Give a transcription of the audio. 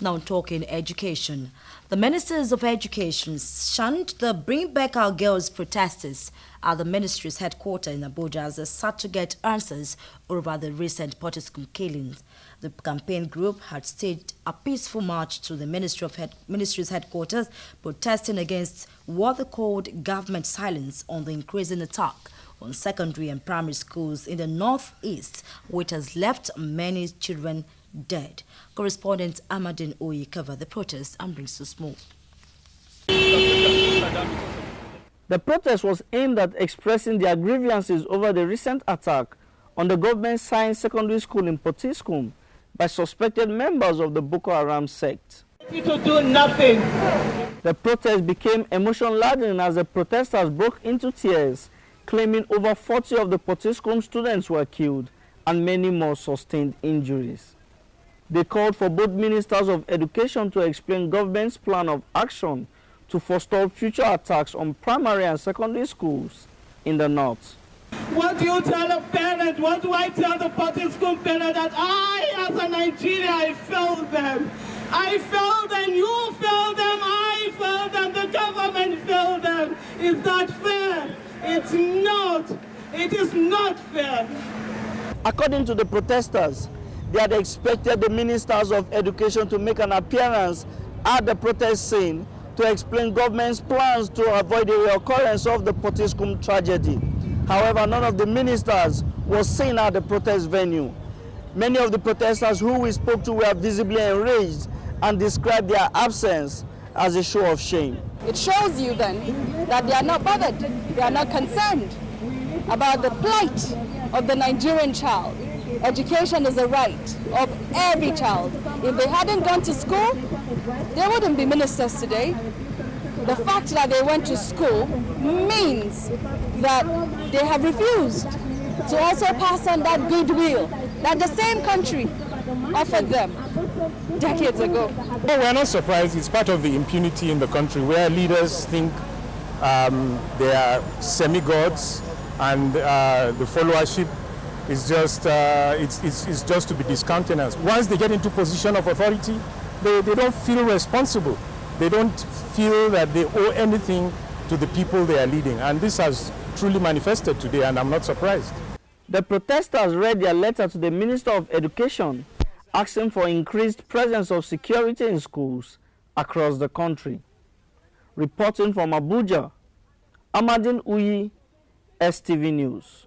Now talking education. The Ministers of Education shunned the Bring Back Our Girls protesters at the ministry's headquarters in Abuja as they sought to get answers over the recent Potiskum killings. The campaign group had staged a peaceful march to the ministry's headquarters, protesting against what they called government silence on the increasing attack on secondary and primary schools in the northeast, which has left many children dead. Correspondent Amadin Oyi covered the protest and brings us more. The protest was aimed at expressing their grievances over the recent attack on the government science secondary school in Potiskum by suspected members of the Boko Haram sect. To do nothing. The protest became emotion-laden as the protesters broke into tears, claiming over 40 of the Potiskum students were killed and many more sustained injuries. They called for both ministers of education to explain government's plan of action to forestall future attacks on primary and secondary schools in the north. What do you tell a parent? What do I tell the Potiskum parent? That I, as a Nigerian, I failed them. I failed them, you failed them, I failed them, the government failed them. Is that fair? It's not. It is not fair. According to the protesters, they had expected the ministers of education to make an appearance at the protest scene to explain government's plans to avoid the reoccurrence of the Potiskum tragedy. However, none of the ministers was seen at the protest venue. Many of the protesters who we spoke to were visibly enraged and described their absence as a show of shame. It shows you then that they are not bothered, they are not concerned about the plight of the Nigerian child. Education is a right of every child. If they hadn't gone to school, they wouldn't be ministers today. The fact that they went to school means that they have refused to also pass on that goodwill that the same country offered them decades ago. Well, we're not surprised. It's part of the impunity in the country where leaders think they are semi-gods and the followership is just it's just to be discountenanced. Once they get into position of authority, they don't feel responsible. They don't feel that they owe anything to the people they are leading. And this has truly manifested today, and I'm not surprised. The protesters read their letter to the Minister of Education asking for increased presence of security in schools across the country. Reporting from Abuja, Amadin Uyi, STV News.